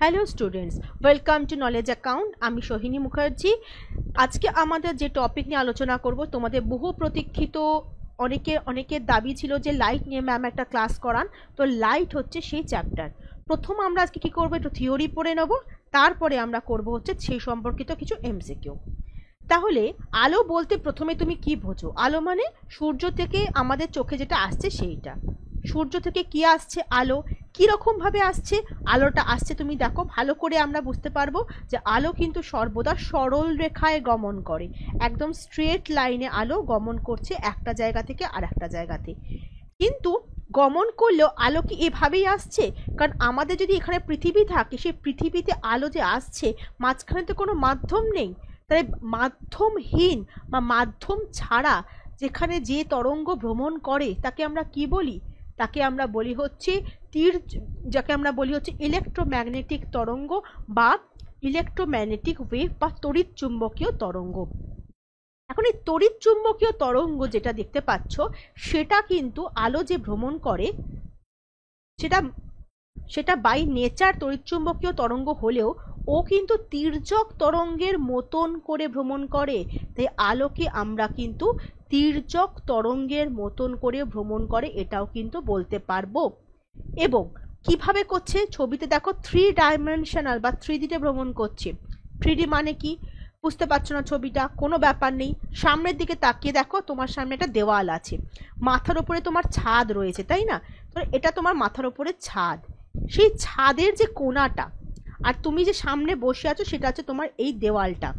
Hello students, welcome to knowledge account. আমি সোহিনী মুখার্জি। আজকে আমাদের যে টপিক নিয়ে আলোচনা করব, তোমাদের বহু প্রতীক্ষিত, অনেকের দাবি ছিল যে লাইট নিয়ে ম্যাম একটা ক্লাস করান। তো লাইট হচ্ছে সেই চ্যাপ্টার। প্রথম আমরা আজকে কি করবো, একটু থিওরি পড়ে নেব, তারপরে আমরা করব হচ্ছে সেই সম্পর্কিত কিছু এমসিকিউ। তাহলে আলো বলতে প্রথমে তুমি কি বোঝো? আলো মানে সূর্য থেকে আমাদের চোখে যেটা আসছে সেইটা। সূর্য থেকে কি আসছে? আলো। কিরকম ভাবে আসছে আলোটা? আসছে তুমি দেখো, ভালো করে আমরা বুঝতে পারবো যে আলো কিন্তু সর্বদা সরল রেখায় গমন করে, একদম স্ট্রেট লাইনে আলো গমন করছে একটা জায়গা থেকে আর একটা জায়গাতে। কিন্তু গমন করলেও আলো কি এভাবেই আসছে? কারণ আমাদের যদি এখানে পৃথিবী থাকে, সেই পৃথিবীতে আলো যে আসছে, মাঝখানে তো কোনো মাধ্যম নেই। তাই মাধ্যমহীন বা মাধ্যম ছাড়া যেখানে যে তরঙ্গ ভ্রমণ করে তাকে আমরা কি বলি? তাকে আমরা বলি হচ্ছে যাকে আমরা বলি হচ্ছে ইলেকট্রোম্যাগনেটিক তরঙ্গ বা ইলেকট্রোম্যাগনেটিক ওয়েভ বা তড়িৎ চুম্বকীয় তরঙ্গ। এখন এই তড়িৎ চুম্বকীয় তরঙ্গ যেটা দেখতে পাচ্ছ, সেটা কিন্তু আলো যে ভ্রমণ করে সেটা সেটা বাই নেচার তড়িৎচুম্বকীয় তরঙ্গ হলেও ও কিন্তু তির্যক তরঙ্গের মতন করে ভ্রমণ করে। তাই আলোকে আমরা কিন্তু তির্যক তরঙ্গের মতন করে ভ্রমণ করে এটাও কিন্তু বলতে পারবো। এবং কিভাবে করছে ছবিতে দেখো, 3 ডাইমেনশনাল বা 3D-তে ভ্রমণ করছে। 3D মানে কি বুঝতে পারছো না? ছবিটা কোনো ব্যাপার নেই, সামনের দিকে তাকিয়ে দেখো, তোমার সামনে একটা দেওয়াল আছে, মাথার উপরে তোমার ছাদ রয়েছে, তাই না? তো এটা তোমার মাথার উপরে ছাদ, সেই ছাদের যে কোণাটা আর তুমি যে সামনে বসে আছো সেটা হচ্ছে তোমার এই দেওয়ালটা,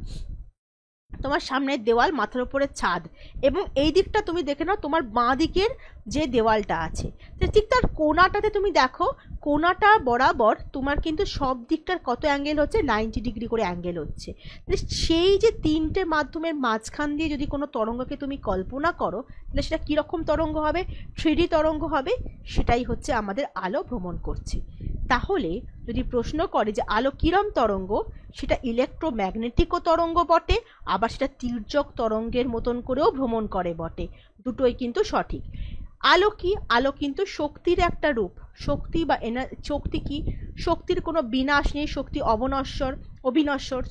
তোমার সামনের দেওয়াল, মাথার উপরে ছাদ। এবং এই দিকটা তুমি দেখে নাও, তোমার বাঁ দিকের যে দেওয়ালটা আছে, ঠিক তার কোণাটাতে তুমি দেখো, কোণাটা বরাবর তোমার কিন্তু সব দিকটার কত অ্যাঙ্গেল হচ্ছে? 90 ডিগ্রি করে অ্যাঙ্গেল হচ্ছে। সেই যে তিনটে মাধ্যমের মাঝখান দিয়ে যদি কোনো তরঙ্গকে তুমি কল্পনা করো, তাহলে সেটা কিরকম তরঙ্গ হবে? 3D তরঙ্গ হবে। সেটাই হচ্ছে আমাদের আলো ভ্রমণ করছে। তাহলে যদি প্রশ্ন করে যে আলো কিরম তরঙ্গ, সেটা ইলেকট্রোম্যাগনেটিকও তরঙ্গ বটে, আবার সেটা তির্যক তরঙ্গের মতন করেও ভ্রমণ করে বটে। দুটোই কিন্তু সঠিক। আলো কি? আলো কিন্তু শক্তির একটা রূপ। শক্তি বা শক্তি কি? শক্তির কোনো বিনাশ নেই, শক্তি অবিনশ্বর।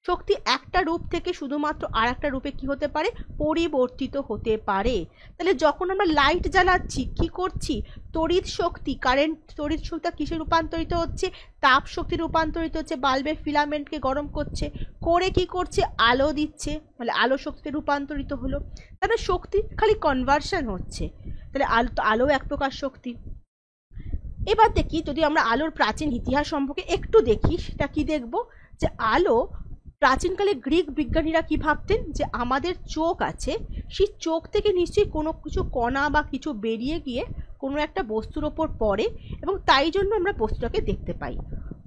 শক্তি একটা রূপ থেকে শুধুমাত্র আর একটা রূপে কি হতে পারে? পরিবর্তিত হতে পারে। তাহলে যখন আমরা লাইট জ্বালাচ্ছি কি করছি? তড়িৎ শক্তি, কারেন্ট, তড়িৎ শক্তিটা কিসে রূপান্তরিত হচ্ছে? তাপ শক্তি রূপান্তরিত হচ্ছে, বাল্বের ফিলামেন্টকে গরম করছে, করে কি করছে? আলো দিচ্ছে, মানে আলো শক্তিতে রূপান্তরিত হলো। তাহলে শক্তি খালি কনভার্সন হচ্ছে। তাহলে আলো এক প্রকার শক্তি। এবার দেখি, যদি আমরা আলোর প্রাচীন ইতিহাস সম্পর্কে একটু দেখি, সেটা কি দেখব? যে আলো প্রাচীনকালে গ্রিক বিজ্ঞানীরা কি ভাবতেন? যে আমাদের চোখ আছে, সেই চোখ থেকে নিশ্চয়ই কোনো কিছু কণা বা কিছু বেরিয়ে গিয়ে কোনো একটা বস্তুর ওপর পড়ে এবং তাই জন্য আমরা বস্তুটাকে দেখতে পাই।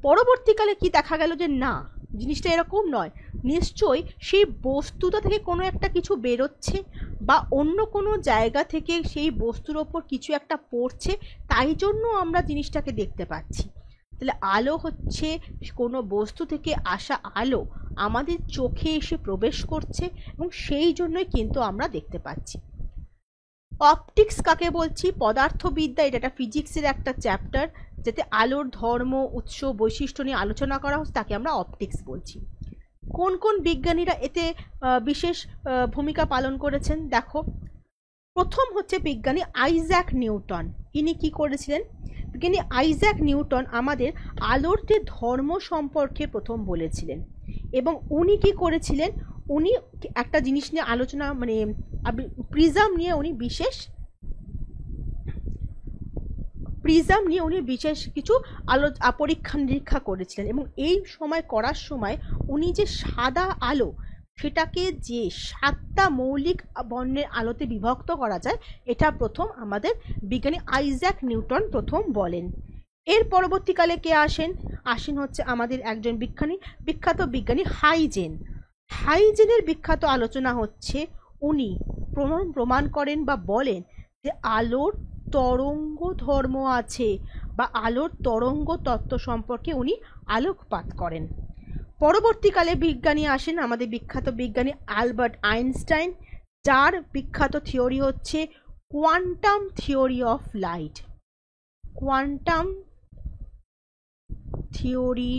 পরবর্তীকালে কি দেখা গেল যে না, জিনিসটা এরকম নয়, নিশ্চয়ই সেই বস্তুটা থেকে কোনো একটা কিছু বেরোচ্ছে বা অন্য কোনো জায়গা থেকে সেই বস্তুর ওপর কিছু একটা পড়ছে, তাই জন্য আমরা জিনিসটাকে দেখতে পাচ্ছি। তাহলে আলো হচ্ছে কোনো বস্তু থেকে আসা আলো আমাদের চোখে এসে প্রবেশ করছে এবং সেই জন্যই কিন্তু আমরা দেখতে পাচ্ছি। অপটিক্স কাকে বলছি? পদার্থবিদ্যা, এটা একটা ফিজিক্সের একটা চ্যাপ্টার, যাতে আলোর ধর্ম, উৎস, বৈশিষ্ট্য নিয়ে আলোচনা করা হচ্ছে, তাকে আমরা অপটিক্স বলছি। কোন কোন বিজ্ঞানীরা এতে বিশেষ ভূমিকা পালন করেছেন দেখো। প্রথম হচ্ছে বিজ্ঞানী আইজ্যাক নিউটন। ইনি কি করেছিলেন? বিজ্ঞানী আইজ্যাক নিউটন আমাদের আলোর যে ধর্ম সম্পর্কে প্রথম বলেছিলেন। এবং উনি কি করেছিলেন? উনি একটা জিনিস নিয়ে আলোচনা, মানে প্রিজম নিয়ে উনি বিশেষ কিছু পরীক্ষা নিরীক্ষা করেছিলেন। এবং এই সময় করার সময় উনি যে সাদা আলো, সেটাকে যে 7টা মৌলিক বর্ণের আলোতে বিভক্ত করা যায়, এটা প্রথম আমাদের বিজ্ঞানী আইজ্যাক নিউটন প্রথম বলেন। এর পরবর্তীকালে কে আসেন হচ্ছে আমাদের একজন বিখ্যাত বিজ্ঞানী হাইজেনের বিখ্যাত আলোচনা হচ্ছে, উনি প্রমাণ করেন বা বলেন যে আলোর তরঙ্গ ধর্ম আছে বা আলোর তরঙ্গ তত্ত্ব সম্পর্কে উনি আলোকপাত করেন। পরবর্তীকালে বিজ্ঞানী আসেন আমাদের বিখ্যাত বিজ্ঞানী আলবার্ট আইনস্টাইন, যার বিখ্যাত থিওরি হচ্ছে quantum theory of light. Quantum theory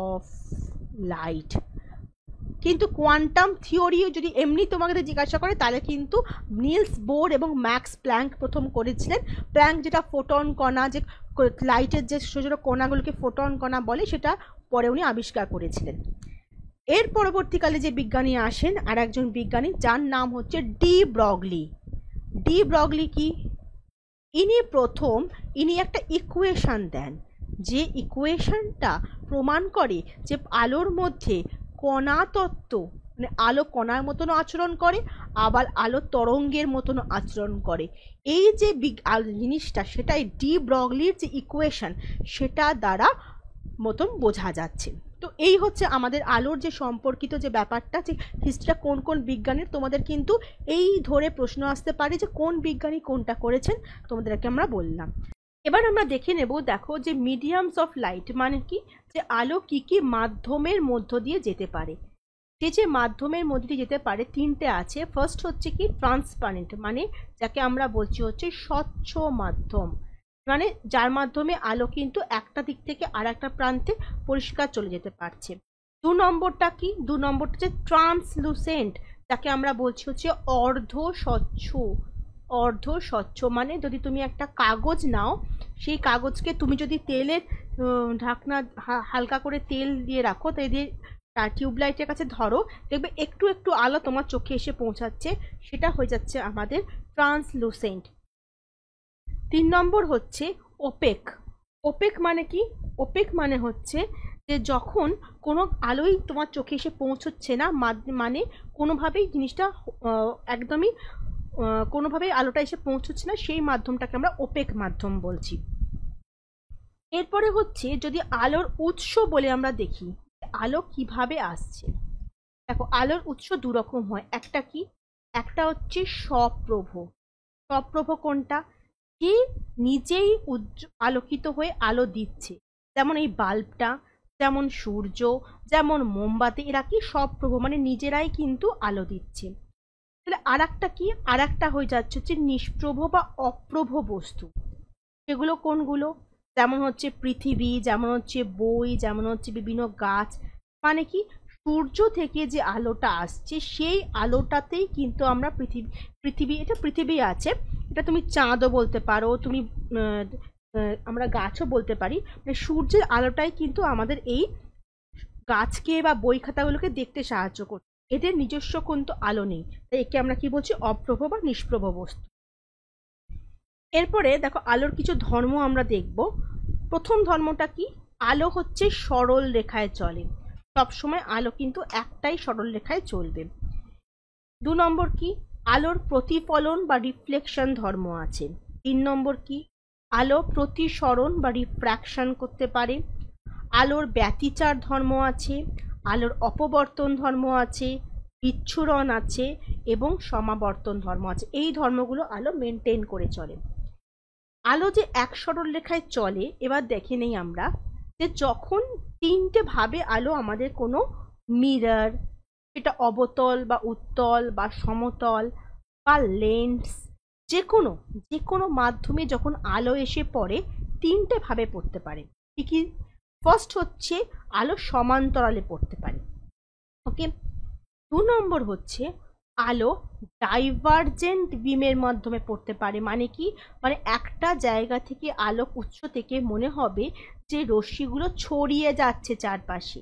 of light. কিন্তু কোয়ান্টাম থিওরি যদি এমনি তোমাকে জিজ্ঞাসা করে তাহলে কিন্তু নিলস বোর এবং ম্যাক্স প্ল্যাঙ্ক প্রথম করেছিলেন। প্ল্যাঙ্ক যেটা ফোটন কণা, যে লাইটের যে ছোট ছোট কণাগুলোকে ফোটন কণা বলে, সেটা পরে উনি আবিষ্কার করেছিলেন। এর পরবর্তীকালে যে বিজ্ঞানী আসেন আর একজন বিজ্ঞানী, যার নাম হচ্ছে ডি ব্রগলি। ডি ব্রগলি কি? ইনি একটা ইকুয়েশন দেন, যে ইকুয়েশনটা প্রমাণ করে যে আলোর মধ্যে কণা তত্ত্ব, মানে আলো কণার মতন আচরণ করে, আবার আলো তরঙ্গের মতন আচরণ করে। এই যে জিনিসটা, সেটাই ডি ব্রগলির যে ইকুয়েশন, সেটা দ্বারা মতন বোঝা যাচ্ছে। তো এই হচ্ছে আমাদের আলোর যে সম্পর্কিত যে ব্যাপারটা, যে হিস্ট্রিটা কোন কোন বিজ্ঞানীর, তোমাদের কিন্তু এই ধরে প্রশ্ন আসতে পারে যে কোন বিজ্ঞানী কোনটা করেছেন, তোমাদেরকে আমরা বললাম। এবার আমরা দেখে নেব, দেখো যে মিডিয়ামস অফ লাইট মানে কি, যে আলো কি কি মাধ্যমের মধ্য দিয়ে যেতে পারে। যে মাধ্যমের মধ্যে দিয়ে যেতে পারে তিনটে আছে। ফার্স্ট হচ্ছে কি ট্রান্সপারেন্ট, মানে যাকে আমরা বলছি হচ্ছে স্বচ্ছ মাধ্যম, মানে যার মাধ্যমে আলো কিন্তু একটা দিক থেকে আর একটা প্রান্তে পরিষ্কার চলে যেতে পারছে। দু নম্বরটা কি? দু নম্বরটা হচ্ছে ট্রান্সলুসেন্ট, যাকে আমরা বলছি হচ্ছে অর্ধ স্বচ্ছ। অর্ধ স্বচ্ছ মানে যদি তুমি একটা কাগজ নাও, সেই কাগজকে তুমি যদি তেলের ঢাকনা হালকা করে তেল দিয়ে রাখো, তাই দিয়ে টিউবলাইটের কাছে ধরো, দেখবে একটু একটু আলো তোমার চোখে এসে পৌঁছাচ্ছে, সেটা হয়ে যাচ্ছে আমাদের ট্রান্সলুসেন্ট। 3 নম্বর হচ্ছে ওপেক। ওপেক মানে কি? ওপেক মানে হচ্ছে যে যখন কোনো আলোই তোমার চোখে এসে পৌঁছচ্ছে না, মানে কোনোভাবেই জিনিসটা একদমই কোনোভাবেই আলোটা এসে পৌঁছচ্ছে না, সেই মাধ্যমটাকে আমরা ওপেক মাধ্যম বলছি। এরপরে হচ্ছে যদি আলোর উৎস বলে আমরা দেখি, আলো কিভাবে আসছে। দেখো আলোর উৎস দু রকম হয়। একটা কি? একটা হচ্ছে স্বপ্রভ। স্বপ্রভ কোনটা? যে নিজেই আলোকিত হয়ে আলো দিচ্ছে, যেমন এই বাল্বটা, যেমন সূর্য, যেমন মোমবাতি, এরা কি স্বপ্রভ, মানে নিজেরাই কিন্তু আলো দিচ্ছে। তাহলে আর একটা কি? আর একটা হয়ে যাচ্ছে হচ্ছে নিষ্প্রভ বা অপ্রভ বস্তু। সেগুলো কোনগুলো? যেমন হচ্ছে পৃথিবী, যেমন হচ্ছে বই, যেমন হচ্ছে বিভিন্ন গাছ। মানে কি সূর্য থেকে যে আলোটা আসছে, সেই আলোটাতেই কিন্তু আমরা পৃথিবী এটা পৃথিবী আছে, এটা তুমি চাঁদও বলতে পারো, তুমি আমরা গাছও বলতে পারি। মানে সূর্যের আলোটাই কিন্তু আমাদের এই গাছকে বা বই খাতাগুলোকে দেখতে সাহায্য করছে। এদের নিজস্ব কিন্তু আলো নেই, তাই একে আমরা কি বলছি? অপ্রভ বা নিষ্প্রভ বস্তু। এরপরে দেখো আলোর কিছু ধর্ম আমরা দেখব। প্রথম ধর্মটা কি? আলো হচ্ছে সরল রেখায় চলে, সবসময় আলো কিন্তু একটাই সরল রেখায় চলবে। 2 নম্বর কি? আলোর প্রতিফলন বা রিফ্লেকশন ধর্ম আছে। 3 নম্বর কি? আলো প্রতিসরণ বা রিফ্র্যাকশন করতে পারে। আলোর ব্যতিচার ধর্ম আছে, আলোর অপবর্তন ধর্ম আছে, বিচ্ছুরণ আছে এবং সমাবর্তন ধর্ম আছে। এই ধর্মগুলো আলো মেনটেন করে চলে। আলো যে এক সরল রেখায় চলে, এবার দেখে নেই আমরা যে যখন তিনটে ভাবে আলো আমাদের কোনো মিরর, সেটা অবতল বা উত্তল বা সমতল বা লেন্স, যে কোনো মাধ্যমে যখন আলো এসে পড়ে, তিনটে ভাবে পড়তে পারে। কি? ফার্স্ট হচ্ছে আলো সমান্তরালে পড়তে পারে, ওকে। 2 নম্বর হচ্ছে আলো ডাইভারজেন্ট বিমের মাধ্যমে পড়তে পারে। মানে কি? মানে একটা জায়গা থেকে আলোক উৎস থেকে মনে হবে যে রশ্মিগুলো ছড়িয়ে যাচ্ছে চারপাশে।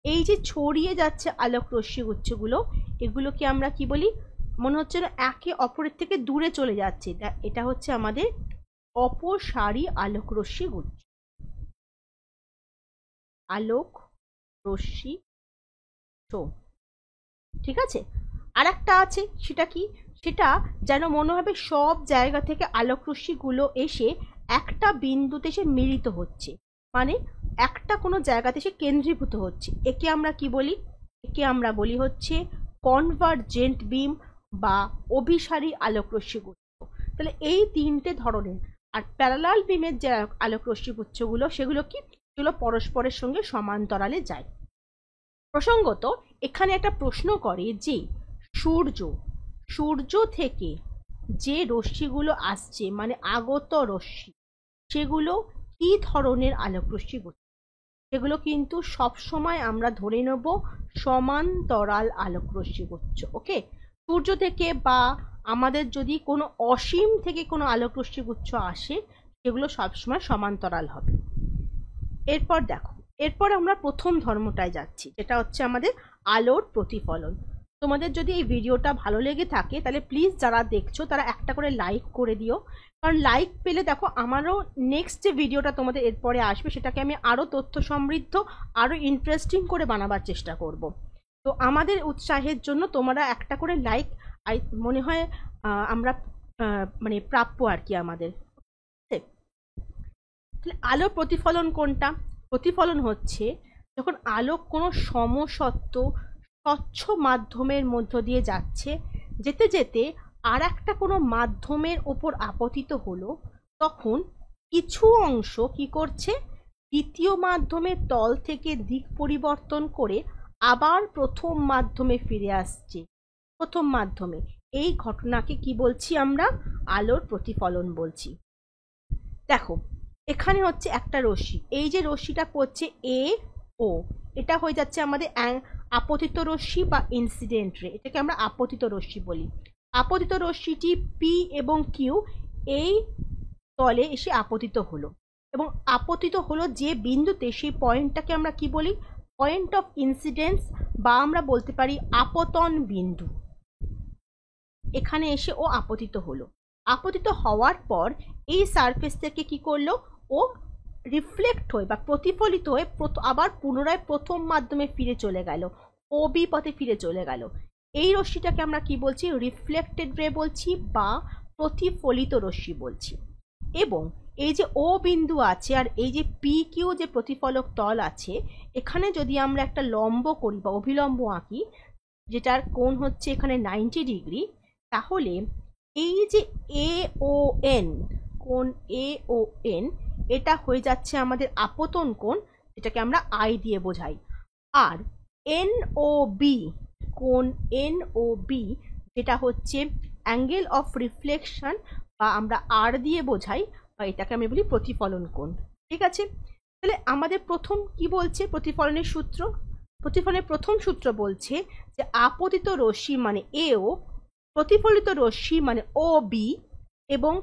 এই যে ছড়িয়ে যাচ্ছে আলোক রশ্মি গুচ্ছগুলো, এগুলোকে আমরা কি বলি? মনে হচ্ছে না একে অপরের থেকে দূরে চলে যাচ্ছে, এটা হচ্ছে আমাদের অপসারী আলোক রশ্মি গুচ্ছ। আলোক রশ্মি, ঠিক আছে। আর একটা আছে, সেটা কি? সেটা যেন মনে হবে সব জায়গা থেকে আলোক রশ্মিগুলো এসে একটা বিন্দুতে এসে মিলিত হচ্ছে, মানে একটা কোনো জায়গাতে এসে কেন্দ্রীভূত হচ্ছে। একে আমরা কি বলি? একে আমরা বলি হচ্ছে কনভার্জেন্ট বিম বা অভিসারী আলোক রশ্মিগুচ্ছ। তাহলে এই তিনটে ধরনের। আর প্যারালাল বিমের যে আলোক রশ্মিগুচ্ছগুলো, সেগুলো কি? সেগুলো পরস্পরের সঙ্গে সমান্তরালে যায়। প্রসঙ্গত এখানে একটা প্রশ্ন করে যে সূর্য থেকে যে রশ্মিগুলো আসছে, মানে আগত রশ্মি, সেগুলো কি ধরনের আলোকরশ্মি গুচ্ছ, সেগুলো কিন্তু সব সময় আমরা ধরে নেব সমান্তরাল আলোকরশ্মি গুচ্ছ। ওকে, সূর্য থেকে বা আমাদের যদি কোনো অসীম থেকে কোনো আলোকরশ্মি গুচ্ছ আসে, সেগুলো সবসময় সমান্তরাল হবে। এরপর দেখো, এরপর আমরা প্রথম ধর্মটায় যাচ্ছি, যেটা হচ্ছে আমাদের আলোর প্রতিফলন। তোমাদের যদি এই ভিডিওটা ভালো লেগে থাকে তাহলে প্লিজ যারা দেখছো তারা একটা করে লাইক করে দিও, কারণ লাইক পেলে দেখো আমারও নেক্সট যে ভিডিওটা তোমাদের এরপরে আসবে সেটাকে আমি আরও তথ্য সমৃদ্ধ, আরও ইন্টারেস্টিং করে বানাবার চেষ্টা করব। তো আমাদের উৎসাহের জন্য তোমরা একটা করে লাইক মনে হয় আমরা মানে প্রাপ্য আর কি আমাদের। আলোর প্রতিফলন কোনটা? প্রতিফলন হচ্ছে যখন আলো কোনো সমসত্ব স্বচ্ছ মাধ্যমের মধ্য দিয়ে যাচ্ছে, যেতে যেতে আর একটা কোনো মাধ্যমের ওপর আপতিত হলো, তখন কিছু অংশ কি করছে, দ্বিতীয় মাধ্যমের তল থেকে দিক পরিবর্তন করে আবার প্রথম মাধ্যমে ফিরে আসছে। প্রথম মাধ্যমে এই ঘটনাকে কি বলছি আমরা? আলোর প্রতিফলন বলছি। দেখো, এখানে হচ্ছে একটা রশ্মি, এই যে রশ্মিটা করছে এ ও, এটা হয়ে যাচ্ছে আমাদের আপতিত রশ্মি বা ইনসিডেন্ট রে, এটাকে আমরা আপতিত রশ্মি বলি। আপতিত রশ্মিটি পি এবং কিউ এই তলে এসে আপতিত হলো, এবং আপতিত হলো যে বিন্দুতে, সেই পয়েন্টটাকে আমরা কি বলি? পয়েন্ট অফ ইনসিডেন্স, বা আমরা বলতে পারি আপতন বিন্দু। এখানে এসে ও আপতিত হলো। আপতিত হওয়ার পর এই সারফেস থেকে কি করলো, ও রিফ্লেক্ট হয়ে বা প্রতিফলিত হয়ে আবার পুনরায় প্রথম মাধ্যমে ফিরে চলে গেল, ও বি পথে ফিরে চলে গেল। এই রশ্মিটাকে আমরা কি বলছি? রিফ্লেক্টেড রে বলছি বা প্রতিফলিত রশ্মি বলছি। এবং এই যে ও বিন্দু আছে আর এই যে পি কিউ যে প্রতিফলক তল আছে, এখানে যদি আমরা একটা লম্ব করি বা অভিলম্ব আঁকি, যেটার কোণ হচ্ছে এখানে 90 ডিগ্রি, তাহলে এই যে এ ও এন, কোণ এ ও এন, এটা হয়ে যাচ্ছে আমাদের আপতন কোণ, যেটাকে আমরা আই দিয়ে বোঝাই। আর এন ও বি, কোণ এন ও বি, যেটা হচ্ছে অ্যাঙ্গেল অফ রিফ্লেকশন, বা আমরা আর দিয়ে বোঝাই, বা এটাকে আমি বলি প্রতিফলন কোণ। ঠিক আছে, তাহলে আমাদের প্রথম কি বলছে প্রতিফলনের সূত্র? প্রতিফলনের প্রথম সূত্র বলছে যে আপতিত রশ্মি মানে এ ও, প্রতিফলিত রশ্মি মানে ও বি, এবং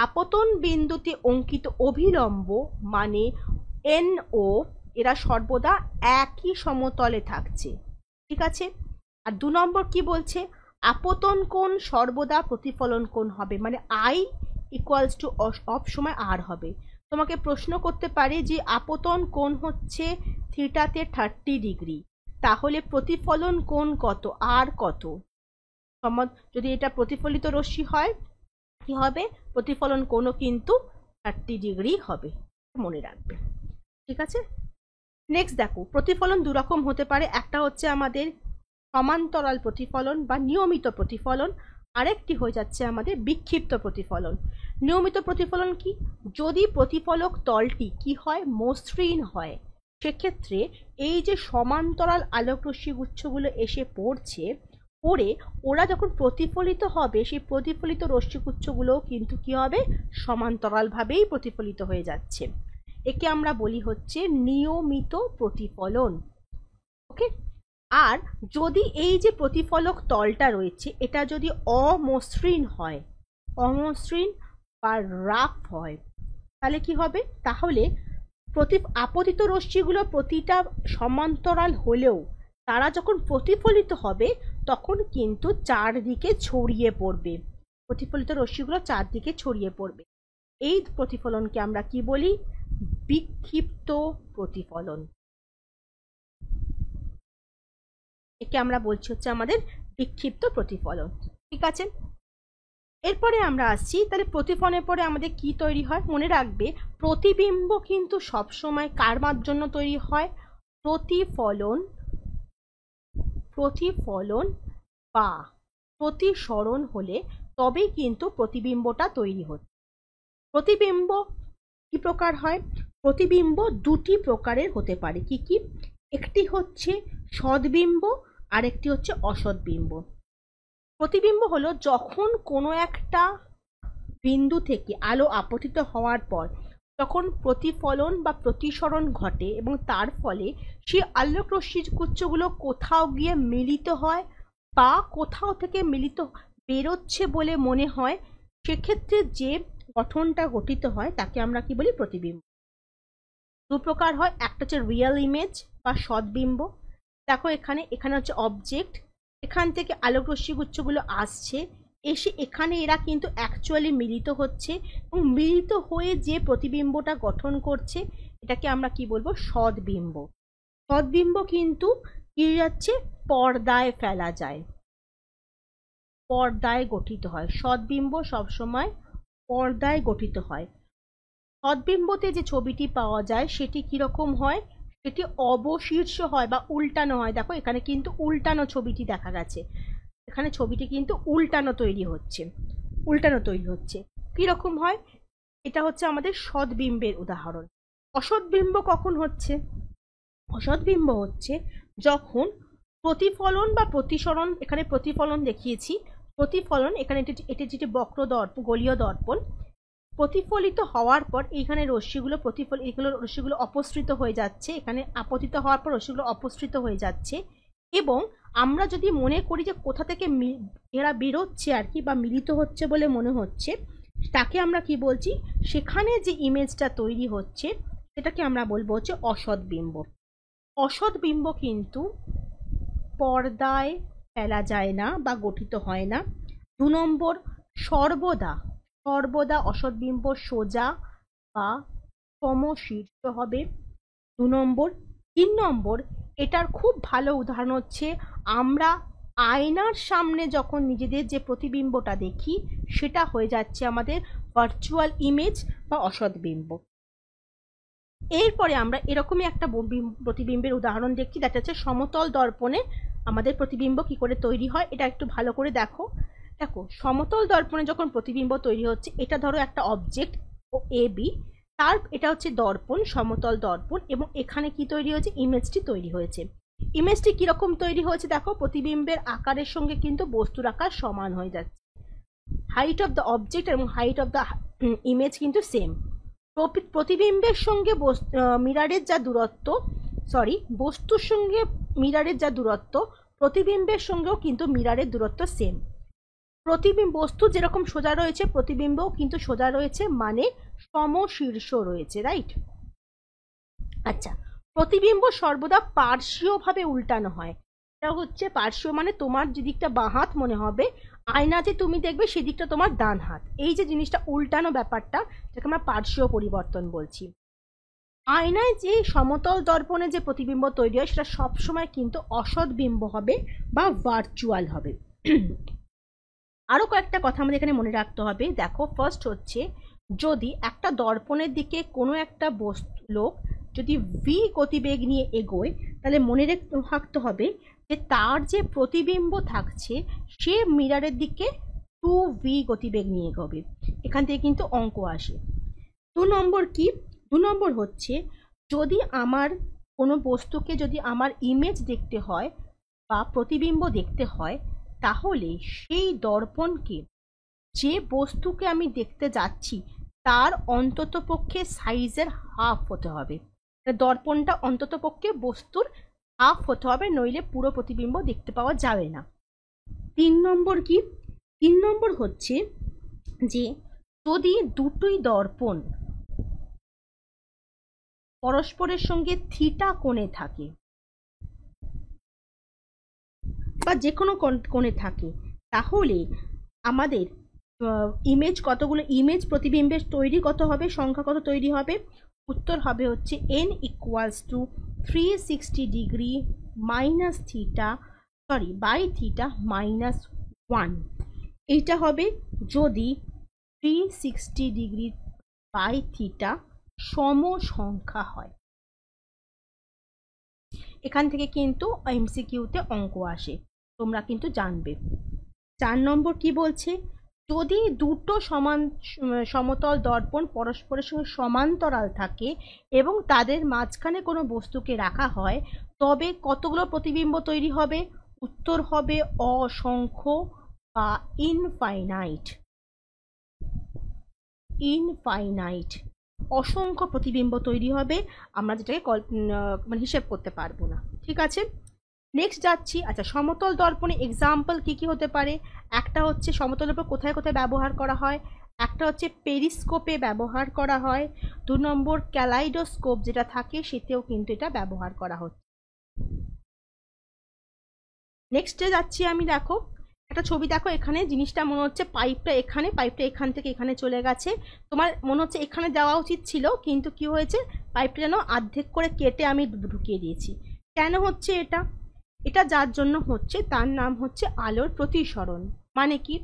আপতন বিন্দুতে অঙ্কিত অভিলম্ব মানে এন ও, এরা সর্বদা একই সমতলে থাকছে। ঠিক আছে, আর 2 নম্বর কি বলছে? আপতন কোণ সর্বদা প্রতিফলন কোণ হবে, মানে আই ইকুয়ালস টু অফ সময় আর হবে। তোমাকে প্রশ্ন করতে পারে যে আপতন কোণ হচ্ছে থিটাতে 30 ডিগ্রি, তাহলে প্রতিফলন কোণ কত, আর কত? যদি এটা প্রতিফলিত রশ্মি হয় কি হবে? প্রতিফলন কোণও কিন্তু 30 ডিগ্রি হবে, মনে রাখবে। ঠিক আছে, নেক্সট দেখো, প্রতিফলন দুরকম হতে পারে। একটা হচ্ছে আমাদের সমান্তরাল প্রতিফলন বা নিয়মিত প্রতিফলন, আরেকটি হয়ে যাচ্ছে আমাদের বিক্ষিপ্ত প্রতিফলন। নিয়মিত প্রতিফলন কি? যদি প্রতিফলক তলটি কি হয়, মসৃণ হয়, সেক্ষেত্রে এই যে সমান্তরাল আলোকরশ্মি গুচ্ছগুলো এসে পড়ছে, পড়ে ওরা যখন প্রতিফলিত হবে, সেই প্রতিফলিত রশ্মিগুচ্ছগুলোও কিন্তু কি হবে, সমান্তরালভাবেই প্রতিফলিত হয়ে যাচ্ছে। একে আমরা বলি হচ্ছে নিয়মিত প্রতিফলন। ওকে, আর যদি এই যে প্রতিফলক তলটা রয়েছে এটা যদি অমসৃণ হয়, অমসৃণ বা রাফ হয়, তাহলে কি হবে? তাহলে আপতিত রশ্মিগুলো প্রতিটা সমান্তরাল হলেও তারা যখন প্রতিফলিত হবে তখন কিন্তু চারদিকে ছড়িয়ে পড়বে, প্রতিফলিত রশ্মিগুলো চারদিকে ছড়িয়ে পড়বে। এই প্রতিফলনকে আমরা কি বলি? বিক্ষিপ্ত প্রতিফলন। একে আমরা বলছি হচ্ছে আমাদের বিক্ষিপ্ত প্রতিফলন। ঠিক আছে, এরপরে আমরা আসছি তাহলে প্রতিফলনের পরে আমাদের কি তৈরি হয়? মনে রাখবে, প্রতিবিম্ব কিন্তু সবসময় কার জন্য তৈরি হয়? প্রতিফলন, প্রতিফলন বা প্রতিসরণ হলে তবেই কিন্তু প্রতিবিম্বটা তৈরি হচ্ছে। প্রতিবিম্ব কি প্রকার হয়? প্রতিবিম্ব দুটি প্রকারের হতে পারে। কি কি? একটি হচ্ছে সদ্বিম্ব, আর একটি হচ্ছে অসদ্বিম্ব। প্রতিবিম্ব হলো যখন কোনো একটা বিন্দু থেকে আলো আপতিত হওয়ার পর তখন প্রতিফলন বা প্রতিসরণ ঘটে এবং তার ফলে সেই আলোকরশ্মি গুচ্ছগুলো কোথাও গিয়ে মিলিত হয় বা কোথাও থেকে মিলিত বেরোচ্ছে বলে মনে হয়, সেক্ষেত্রে যে গঠনটা গঠিত হয় তাকে আমরা কি বলি? প্রতিবিম্ব। দু প্রকার হয়, একটা হচ্ছে রিয়েল ইমেজ বা সৎবিম্ব। দেখো এখানে এখানে হচ্ছে অবজেক্ট, এখান থেকে আলোকরশ্মি গুচ্ছগুলো আসছে, এসে এখানে এরা কিন্তু অ্যাকচুয়ালি মিলিত হচ্ছে এবং মিলিত হয়ে যে প্রতিবিম্বটা গঠন করছে এটাকে আমরা কি বলবো? সৎবিম্ব। সৎবিম্ব কিন্তু কি যাচ্ছে? পর্দায় ফেলা যায়, পর্দায় গঠিত হয়। সৎবিম্ব সবসময় পর্দায় গঠিত হয়। সৎবিম্বতে যে ছবিটি পাওয়া যায় সেটি কিরকম হয়? সেটি অবশীর্ষ হয় বা উল্টানো হয়। দেখো এখানে কিন্তু উল্টানো ছবিটি দেখা গেছে, এখানে ছবিটি কিন্তু উল্টানো তৈরি হচ্ছে, উল্টানো তৈরি হচ্ছে। কিরকম হয়? এটা হচ্ছে আমাদের সৎবিম্বের উদাহরণ। অসৎবিম্ব কখন হচ্ছে? অসৎবিম্ব হচ্ছে যখন প্রতিফলন বা প্রতিসরণ, এখানে প্রতিফলন দেখিয়েছি, প্রতিফলন এখানে এটি যেটি বক্র দর্পণ, গলীয় দর্পণ, প্রতিফলিত হওয়ার পর এইখানে রশ্মিগুলো এগুলো রশ্মিগুলো অপসৃত হয়ে যাচ্ছে, এখানে আপতিত হওয়ার পর রশ্মিগুলো অপসৃত হয়ে যাচ্ছে এবং আমরা যদি মনে করি যে কোথা থেকে এরা বেরোচ্ছে আর কি, বা মিলিত হচ্ছে বলে মনে হচ্ছে, তাকে আমরা কি বলছি? সেখানে যে ইমেজটা তৈরি হচ্ছে সেটাকে আমরা বলবো হচ্ছে অসৎবিম্ব। অসৎবিম্ব কিন্তু পর্দায় ফেলা যায় না বা গঠিত হয় না। 2 নম্বর, সর্বদা সর্বদা অসৎবিম্ব সোজা বা সমশীর্ষ হবে। 2 নম্বর। 3 নম্বর, এটার খুব ভালো উদাহরণ হচ্ছে আমরা আয়নার সামনে যখন নিজেদের যে প্রতিবিম্বটা দেখি সেটা হয়ে যাচ্ছে আমাদের ভার্চুয়াল ইমেজ বা অসৎবিম্ব। এরপরে আমরা এরকমই একটা প্রতিবিম্বের উদাহরণ দেখছি, যেটা হচ্ছে সমতল দর্পণে আমাদের প্রতিবিম্ব কি করে তৈরি হয়। এটা একটু ভালো করে দেখো। দেখো সমতল দর্পণে যখন প্রতিবিম্ব তৈরি হচ্ছে, এটা ধরো একটা অবজেক্ট ও এ বি, তার এটা হচ্ছে দর্পণ, সমতল দর্পণ, এবং এখানে কি তৈরি হয়েছে? ইমেজটি তৈরি হয়েছে। ইমেজটি কিরকম তৈরি হয়েছে? দেখো প্রতিবিম্বের আকারের সঙ্গে কিন্তু বস্তুর আকার সমান হয়ে যাচ্ছে, হাইট অফ দ্য অবজেক্ট এবং হাইট অফ দ্য ইমেজ কিন্তু সেম। প্রতিবিম্বের সঙ্গে মিরারের যা দূরত্ব, সরি বস্তুর সঙ্গে মিরারের যা দূরত্ব, প্রতিবিম্বের সঙ্গেও কিন্তু মিরারের দূরত্ব সেম। বস্তু যেরকম সোজা রয়েছে প্রতিবিম্বও কিন্তু সোজা রয়েছে, মানে সমশীর্ষ রয়েছে, রাইট? আচ্ছা, প্রতিবিম্ব সর্বদা পার্শ্বীয়ভাবে উল্টানো হয়। এটা হচ্ছে পার্শ্বীয়, মানে তোমার যে দিকটা বাঁ হাত মনে হবে, আয়নাতে তুমি দেখবে সেদিকটা তোমার ডান হাত। এই যে জিনিসটা উল্টানো ব্যাপারটা, যাকে আমরা পার্শ্বীয় পরিবর্তন বলছি। আয়নায় যে সমতল দর্পণে যে প্রতিবিম্ব তৈরি হয় সেটা সবসময় কিন্তু অসৎবিম্ব হবে বা ভার্চুয়াল হবে। আরো কয়েকটা কথা আমাদের এখানে মনে রাখতে হবে। দেখো, ফার্স্ট হচ্ছে, যদি একটা দর্পণের দিকে কোনো একটা লোক যদি ভি গতিবেগ নিয়ে এগোয়, তাহলে মনে রাখতে হবে যে তার যে প্রতিবিম্ব থাকছে সে মিরারের দিকে 2v গতিবেগ নিয়ে এগোবে। এখান থেকে কিন্তু অঙ্ক আসে। 2 নম্বর কি? 2 নম্বর হচ্ছে, যদি আমার কোনো বস্তুকে যদি আমার ইমেজ দেখতে হয় বা প্রতিবিম্ব দেখতে হয়, তাহলে সেই দর্পণকে, যে বস্তুকে আমি দেখতে যাচ্ছি, তার অন্ততপক্ষে সাইজের হাফ হতে হবে। দর্পণটা অন্ততপক্ষে বস্তুর হাফ হতে হবে, নইলে পুরো প্রতিবিম্ব দেখতে পাওয়া যাবে না। 3 নম্বর কি? 3 নম্বর হচ্ছে যে যদি দুটোই দর্পণ পরস্পরের সঙ্গে থিটা কোণে থাকে বা যে কোনো কোণে থাকে, তাহলে আমাদের ইমেজ কতগুলো ইমেজ প্রতিবিম্বের তৈরি কত হবে, সংখ্যা কত তৈরি হবে? উত্তর হবে হচ্ছে n = 360 degree minus theta, sorry by theta minus 1। এইটা হবে যদি 360 ডিগ্রি বাই থিটা সমসংখ্যা হয়। এখান থেকে কিন্তু এমসিকিউতে অঙ্ক আসে, তোমরা কিন্তু জানবে। 4 নম্বর কি বলছে? যদি দুটো সমতল দর্পণ পরস্পরের সঙ্গে সমান্তরাল থাকে এবং তাদের মাঝখানে কোনো বস্তুকে রাখা হয়, তবে কতগুলো প্রতিবিম্ব তৈরি হবে? উত্তর হবে অসংখ্য বা ইনফাইনাইট। ইনফাইনাইট। অসংখ্য প্রতিবিম্ব তৈরি হবে, আমরা যেটাকে মানে হিসেব করতে পারবো না। ঠিক আছে, নেক্সট যাচ্ছি। আচ্ছা, সমতল দর্পণে এক্সাম্পল কি কি হতে পারে? একটা হচ্ছে সমতল দর্পণ কোথায় কোথায় ব্যবহার করা হয়, একটা হচ্ছে পেরিস্কোপে ব্যবহার করা হয়, 2 নম্বর ক্যালাইডোস্কোপ যেটা থাকে সেটাও কিন্তু এটা ব্যবহার করা হচ্ছে। নেক্সটে যাচ্ছি আমি, দেখো একটা ছবি, দেখো এখানে জিনিসটা মনে হচ্ছে পাইপটা এখানে, পাইপটা এখান থেকে এখানে চলে গেছে, তোমার মনে হচ্ছে এখানে দেওয়া উচিত ছিল, কিন্তু কি হয়েছে পাইপটা যেন অর্ধেক করে কেটে আমি ঢুকিয়ে দিয়েছি। কেন হচ্ছে এটা? এটা যার জন্য হচ্ছে তার নাম হচ্ছে আলোর প্রতিসরণ। মানে কি,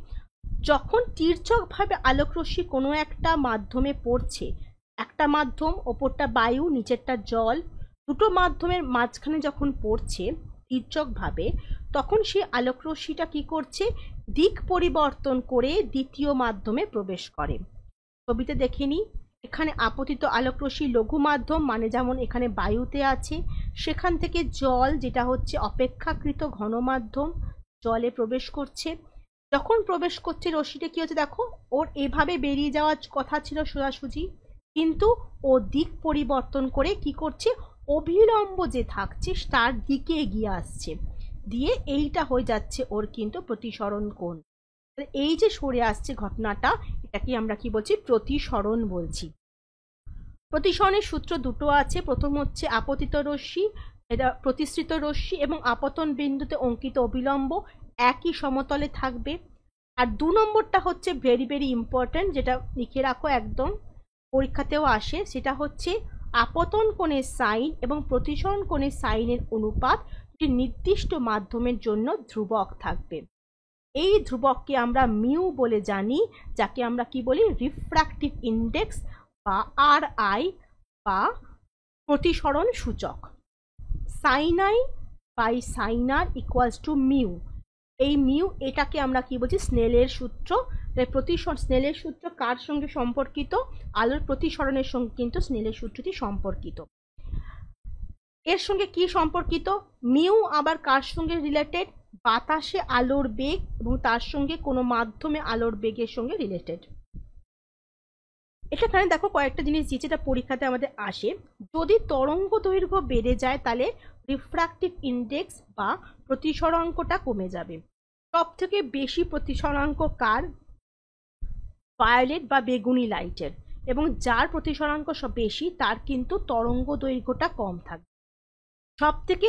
যখন তির্যকভাবে আলোকরশ্মি কোনো একটা মাধ্যমে পড়ছে, একটা মাধ্যম ওপরটা বায়ু নিচেরটা জল, দুটো মাধ্যমের মাঝখানে যখন পড়ছে তির্যকভাবে, তখন সেই আলোকরশ্মিটা কি করছে, দিক পরিবর্তন করে দ্বিতীয় মাধ্যমে প্রবেশ করে। ছবিতে দেখে নিই, এখানে আপতিত আলোকরশ্মি লঘু মাধ্যম, মানে যেমন এখানে বায়ুতে আছে, সেখান থেকে জল যেটা হচ্ছে অপেক্ষাকৃত ঘন মাধ্যম, জলে প্রবেশ করছে। যখন প্রবেশ করছে রশ্মিটা কি হচ্ছে, দেখো ওর এভাবে বেরিয়ে যাওয়ার কথা ছিল সোজাসুজি, কিন্তু ও দিক পরিবর্তন করে কি করছে, অভিলম্ব যে থাকছে তার দিকে এগিয়ে আসছে, দিয়ে এইটা হয়ে যাচ্ছে ওর কিন্তু প্রতিসরণ কোণ। এই যে সরে আসছে ঘটনাটা, এটাকে আমরা কি বলছি, প্রতিসরণ বলছি। প্রতিসরণের সূত্র দুটো আছে, প্রথম হচ্ছে আপতিত রশ্মি, এটা প্রতিসৃত রশ্মি এবং আপতন বিন্দুতে অঙ্কিত অবিলম্ব একই সমতলে থাকবে। আর 2 নম্বরটা হচ্ছে ভেরি ভেরি ইম্পর্টেন্ট, যেটা লিখে রাখো একদম, পরীক্ষাতেও আসে, সেটা হচ্ছে আপতন কোণের সাইন এবং প্রতিসরণ কোণের সাইনের অনুপাত একটি নির্দিষ্ট মাধ্যমের জন্য ধ্রুবক থাকবে। এই ধ্রুবককে আমরা মিউ বলে জানি, যাকে আমরা কি বলি, রিফ্র্যাক্টিভ ইন্ডেক্স বা আর আই বা প্রতিসরণ সূচক। Sine I by sine R equals to mu. এই মিউ, এটাকে আমরা কি বলছি, স্নেলের সূত্র। স্নেলের সূত্র কার সঙ্গে সম্পর্কিত, আলোর প্রতিসরণের সঙ্গে কিন্তু স্নেলের সূত্রটি সম্পর্কিত। এর সঙ্গে কি সম্পর্কিত, মিউ আবার কার সঙ্গে রিলেটেড, বাতাসে আলোর বেগ এবং তার সঙ্গে কোনো মাধ্যমে আলোর বেগের সঙ্গে রিলেটেড। এখানে দেখো কয়েকটা জিনিস দিয়েছে, এটা পরীক্ষাতে আমাদের আসে। যদি তরঙ্গ দৈর্ঘ্য বেড়ে যায় তাহলে রিফ্র্যাক্টিভ ইন্ডেক্স বা প্রতিসরাঙ্কটা কমে যাবে। সব থেকে বেশি প্রতিসরাঙ্ক কার, ভায়োলেট বা বেগুনি লাইটের, এবং যার প্রতিসরাঙ্ক সব বেশি তার কিন্তু তরঙ্গ দৈর্ঘ্যটা কম থাকবে। সব থেকে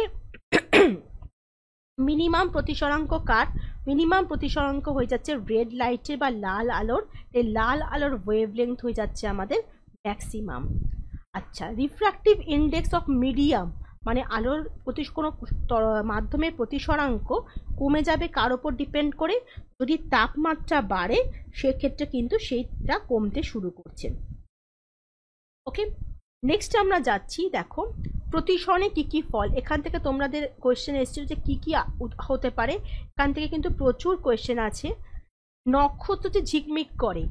মিনিমাম প্রতিসরাঙ্ক কার, মিনিমাম প্রতিসরাঙ্ক হয়ে যাচ্ছে রেড লাইটের বা লাল আলোর, এই লাল আলোর ওয়েভলেংথ হয়ে যাচ্ছে আমাদের ম্যাক্সিমাম। আচ্ছা, রিফ্র্যাক্টিভ ইন্ডেক্স অফ মিডিয়াম, মানে আলোর কোনো মাধ্যমের প্রতিসরাঙ্ক কমে যাবে কার ওপর ডিপেন্ড করে, যদি তাপমাত্রা বাড়ে সেক্ষেত্রে কিন্তু সেইটা কমতে শুরু করছে। ওকে, নেক্সট আমরা যাচ্ছি, দেখো প্রতিসরণে কি কি ফল। এখান থেকে তোমাদের কোয়েশ্চেন এসেছিল যে কি কি হতে পারে, এখান থেকে কিন্তু প্রচুর কোয়েশ্চেন আছে। নক্ষত্র যে ঝিকমিক করে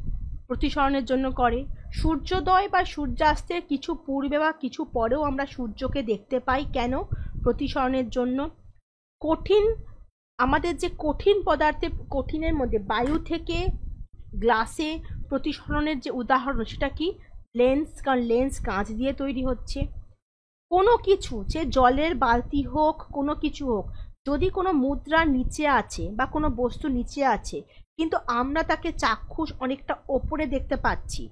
প্রতিসরণের জন্য করে, সূর্যোদয় বা সূর্যাস্তের কিছু পূর্বে বা কিছু পরেও আমরা সূর্যকে দেখতে পাই, কেন, প্রতিসরণের জন্য। কঠিন, আমাদের যে কঠিন পদার্থে, কঠিনের মধ্যে বায়ু থেকে গ্লাসে প্রতিসরণের যে উদাহরণ সেটা কি, লেন্স, কারণ লেন্স কাঁচ দিয়ে তৈরি হচ্ছে। কোনো কিছু, যে জলের বালতি হোক, কোনো কিছু হোক, যদি কোনো মুদ্রা নিচে আছে বা কোনো বস্তু নিচে আছে কিন্তু আমরা তাকে চাক্ষুষ অনেকটা ওপরে দেখতে পাচ্ছি,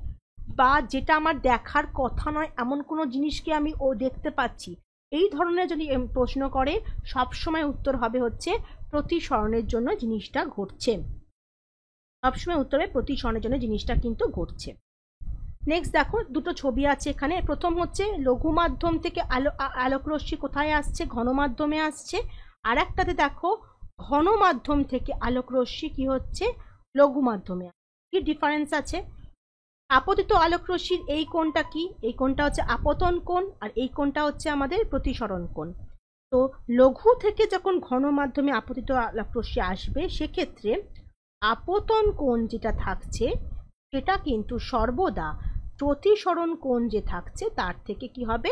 বা যেটা আমার দেখার কথা নয় এমন কোনো জিনিসকে আমি দেখতে পাচ্ছি, এই ধরনের যদি প্রশ্ন করে সবসময় উত্তর হবে হচ্ছে প্রতিসরণের জন্য জিনিসটা ঘটছে, সবসময় উত্তর হবে প্রতিসরণের জন্য জিনিসটা কিন্তু ঘটছে। নেক্সট দেখো দুটো ছবি আছে এখানে, প্রথম হচ্ছে লঘু মাধ্যম থেকে আলোকরশ্মি কোথায় আসছে, ঘন মাধ্যমে আসছে, আর একটাতে দেখো ঘন মাধ্যম থেকে আলোকরশ্মি কি হচ্ছে, লঘু মাধ্যমে। কি ডিফারেন্স আছে, আপতিত আলোকরশ্মির এই কোণটা কি, এই কোণটা হচ্ছে আপতন কোণ, আর এই কোণটা হচ্ছে আমাদের প্রতিসরণ কোণ। তো লঘু থেকে যখন ঘন মাধ্যমে আপতিত আলোকরশ্মি আসবে সেক্ষেত্রে আপতন কোণ যেটা থাকছে সেটা কিন্তু সর্বদা প্রতিসরণ কোণ যে থাকছে তার থেকে কি হবে,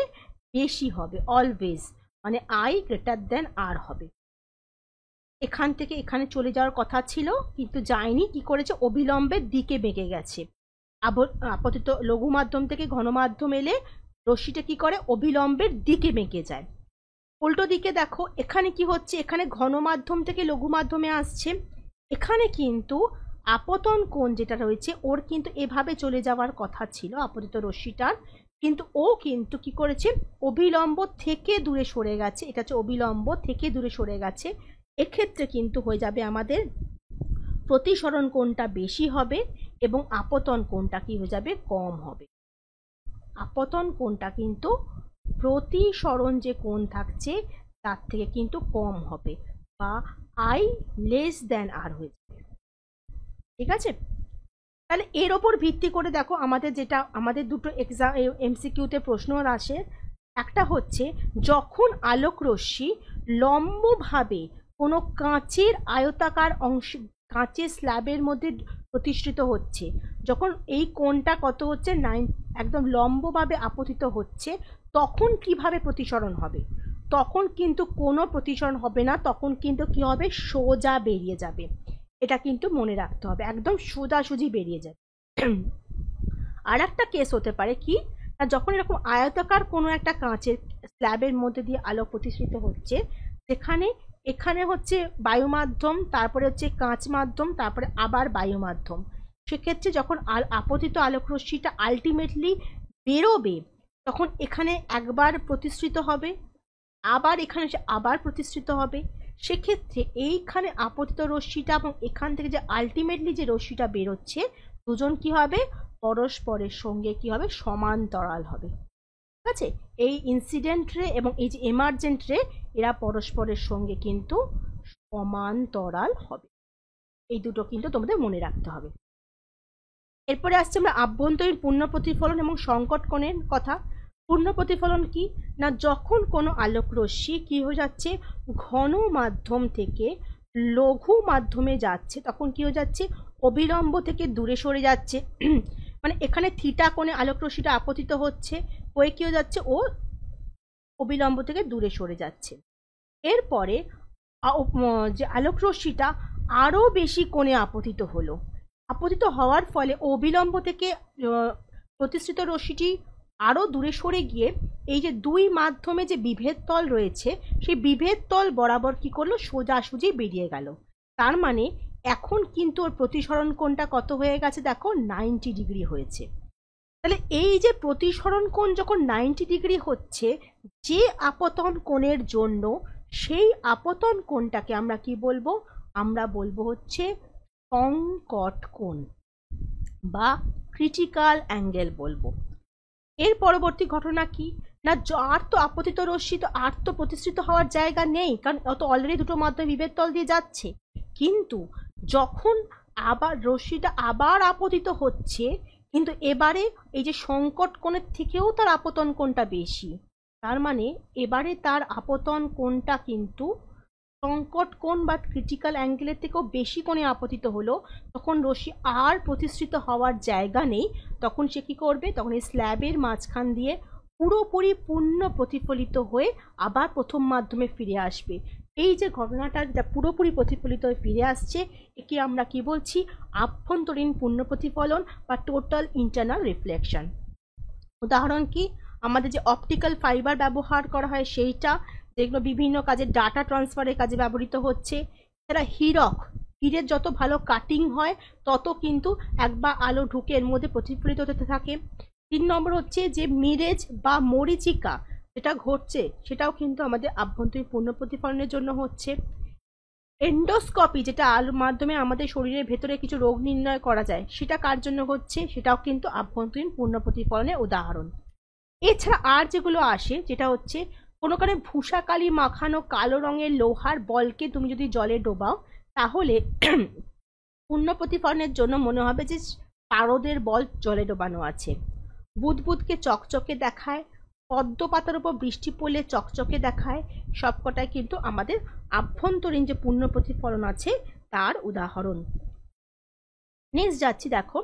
বেশি হবে, অলওয়েজ, মানে আই গ্রেটার দেন আর হবে। এখান থেকে এখানে চলে যাওয়ার কথা ছিল কিন্তু যায়নি, কি করেছে, অবিলম্বের দিকে বেঁকে গেছে। আপতিত লঘু মাধ্যম থেকে ঘন মাধ্যম এলে রশ্মিটা কি করে, অভিলম্বের দিকে বেঁকে যায়। উল্টো দিকে দেখো এখানে কি হচ্ছে, এখানে ঘন মাধ্যম থেকে লঘু মাধ্যমে আসছে, এখানে কিন্তু আপতন কোণ যেটা রয়েছে ওর কিন্তু এভাবে চলে যাওয়ার কথা ছিল আপতিত রশ্মিটার, কিন্তু ও কিন্তু কি করেছে, অভিলম্ব থেকে দূরে সরে গেছে। এটা হচ্ছে অভিলম্ব থেকে দূরে সরে গেছে। এক্ষেত্রে কিন্তু হয়ে যাবে আমাদের প্রতিসরণ কোণটা বেশি হবে এবং আপতন কোণটা কি হয়ে যাবে, কম হবে। আপতন কোণটা কিন্তু প্রতিসরণ যে কোণ থাকছে তার থেকে কিন্তু কম হবে, বা আই লেস দ্যান আর হয়ে যাবে। ঠিক আছে, তাহলে এর ওপর ভিত্তি করে দেখো আমাদের যেটা আমাদের দুটো এক্সাম এমসিকিউতে প্রশ্ন আসে। একটা হচ্ছে যখন আলোক রশ্মি লম্বভাবে কোনো কাঁচের আয়তাকার অংশ, কাঁচের স্ল্যাবের মধ্যে প্রতিষ্ঠিত হচ্ছে, যখন এই কোণটা কত হচ্ছে, একদম লম্বভাবে আপতিত হচ্ছে, তখন কিভাবে প্রতিসরণ হবে? তখন কিন্তু কোনো প্রতিসরণ হবে না, তখন কিন্তু কি হবে, সোজা বেরিয়ে যাবে। এটা কিন্তু মনে রাখতে হবে, একদম সোজাসুজি বেরিয়ে যাবে। আর একটা কেস হতে পারে কি, না যখন এরকম আয়তাকার কোনো একটা কাঁচের স্ল্যাবের মধ্যে দিয়ে আলো প্রতিষ্ঠিত হচ্ছে, সেখানে এখানে হচ্ছে বায়ু মাধ্যম, তারপরে হচ্ছে কাঁচ মাধ্যম, তারপরে আবার বায়ু মাধ্যম। সেক্ষেত্রে যখন আপতিত আলোক রশ্মিটা আলটিমেটলি বেরোবে, তখন এখানে একবার প্রতিষ্ঠিত হবে, আবার এখানে আবার প্রতিষ্ঠিত হবে। সেক্ষেত্রে এইখানে আপতিত রশ্মিটা এবং এখান থেকে যে আলটিমেটলি যে রশ্মিটা বেরোচ্ছে, দুজন কি হবে, পরস্পরের সঙ্গে কি হবে, সমান্তরাল হবে। ঠিক আছে, এই ইনসিডেন্ট রে এবং এই যে এমার্জেন্ট রে এরা পরস্পরের সঙ্গে কিন্তু সমান্তরাল হবে। এই দুটো কিন্তু তোমাদের মনে রাখতে হবে। এরপরে আসছে আমরা আভ্যন্তরীণ পূর্ণ প্রতিফলন এবং সংকট কোণের কথা। পূর্ণ প্রতিফলন কি, না যখন কোনো আলোক রশ্মি কি হয়ে যাচ্ছে, ঘন মাধ্যম থেকে লঘু মাধ্যমে যাচ্ছে, তখন কি হয়ে যাচ্ছে, অবিলম্ব থেকে দূরে সরে যাচ্ছে। মানে এখানে থিটা কোণে আলোক রশ্মিটা আপতিত হচ্ছে, হয়ে কি হয়ে যাচ্ছে, ও অবিলম্ব থেকে দূরে সরে যাচ্ছে। এরপরে যে আলোক রশ্মিটা আরো বেশি কোণে আপতিত হলো, আপতিত হওয়ার ফলে অবিলম্ব থেকে প্রতিষ্ঠিত রশ্মিটি আরো দূরে সরে গিয়ে এই যে দুই মাধ্যমে যে বিভেদ তল রয়েছে, সেই বিভেদ তল বরাবর কি করলো, সোজাসুজি বেরিয়ে গেল। তার মানে এখন কিন্তু ওর প্রতিসরণ কোণটা কত হয়ে গেছে, দেখো 90 ডিগ্রি হয়েছে। তাহলে এই যে প্রতিসরণ কোণ যখন 90 ডিগ্রি হচ্ছে যে আপতন কোণের জন্য, সেই আপতন কোণটাকে আমরা কি বলবো, আমরা বলবো হচ্ছে সংকট কোণ বা ক্রিটিক্যাল অ্যাঙ্গেল বলবো। এর পরবর্তী ঘটনা কি, না আর তো আপতিত রশ্মি তো আর তো প্রতিষ্ঠিত হওয়ার জায়গা নেই, কারণ অত অলরেডি দুটো মাধ্যমে বিভেদ তল দিয়ে যাচ্ছে। কিন্তু যখন আবার রশ্মিটা আবার আপতিত হচ্ছে, কিন্তু এবারে এই যে সংকট কোণের থেকেও তার আপতন কোণটা বেশি, তার মানে এবারে তার আপতন কোণটা কিন্তু সংকট কোণ বা ক্রিটিক্যাল অ্যাঙ্গেলের থেকেও বেশি কোণে আপতিত হলো। তখন রশ্মি আর প্রতিষ্ঠিত হওয়ার জায়গা নেই, তখন সে কি করবে, তখন এই স্ল্যাবের মাঝখান দিয়ে পুরোপুরি পূর্ণ প্রতিফলিত হয়ে আবার প্রথম মাধ্যমে ফিরে আসবে। এই যে ঘটনাটা যেটা পুরোপুরি প্রতিফলিত হয়ে ফিরে আসছে, একে আমরা কি বলছি, আভ্যন্তরীণ পূর্ণ প্রতিফলন বা টোটাল ইন্টারনাল রিফ্লেকশন। উদাহরণ কি, আমাদের যে অপটিক্যাল ফাইবার ব্যবহার করা হয় সেইটা, যেগুলো বিভিন্ন কাজে ডাটা ট্রান্সফারের কাজে ব্যবহৃত হচ্ছে। এছাড়া হীরের যত ভালো কাটিং হয় তত কিন্তু একবার আলো ঢুকে এর মধ্যে প্রতিফলিত হতে থাকে। 3 নম্বর হচ্ছে যে মিরেজ বা মরিচিকা যেটা ঘটছে, সেটাও কিন্তু আমাদের আভ্যন্তরীণ পূর্ণ প্রতিফলনের জন্য হচ্ছে। এন্ডোস্কোপি, যেটা আলোর মাধ্যমে আমাদের শরীরের ভেতরে কিছু রোগ নির্ণয় করা যায়, সেটা কার জন্য হচ্ছে, সেটাও কিন্তু আভ্যন্তরীণ পূর্ণ প্রতিফলনের উদাহরণ। এছাড়া আর যেগুলো আসে, যেটা হচ্ছে কোনো কারণে ভূষা কালি মাখানো কালো রঙের লোহার বলকে তুমি যদি জলে ডোবাও, তাহলে পূর্ণ প্রতিফলনের জন্য মনে হবে যে পারদের বল জলে ডোবানো আছে। বুদবুদকে চকচকে দেখায়, পদ্ম পাতার উপর বৃষ্টি পড়লে চকচকে দেখায়, সবকটাই কিন্তু আমাদের আভ্যন্তরীণ যে পূর্ণ প্রতিফলন আছে তার উদাহরণ। নেক্সট যাচ্ছি, দেখো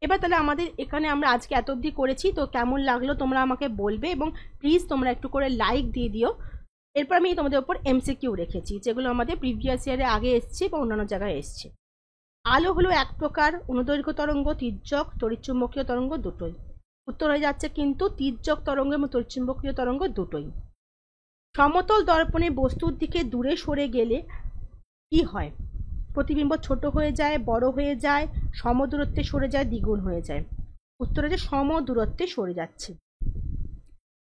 এবার তাহলে আমাদের এখানে আমরা আজকে এত অবধি করেছি, তো কেমন লাগলো তোমরা আমাকে বলবে, এবং প্লিজ তোমরা একটু করে লাইক দিয়ে দিও। এরপর আমি তোমাদের উপর এমসিকিউ রেখেছি, যেগুলো আমাদের প্রিভিয়াস ইয়ারে আগে এসছে বা অন্যান্য জায়গায় এসছে। আলো হলো এক প্রকার অনুদৈর্ঘ্য তরঙ্গ, তির্যক তড়িৎচুম্বকীয় তরঙ্গ দুটোই। উত্তর হয়ে যাচ্ছে কিন্তু তির্যক তরঙ্গ এবং তড়িৎচুম্বকীয় তরঙ্গ দুটোই। সমতল দর্পণে বস্তুর দিকে দূরে সরে গেলে কি হয়? প্রতিবিম্ব ছোট হয়ে যায়, বড় হয়ে যায়, সমদূরত্বে সরে যায়, দ্বিগুণ হয়ে যায়। উত্তর হচ্ছে সমদূরত্বে সরে যাচ্ছে।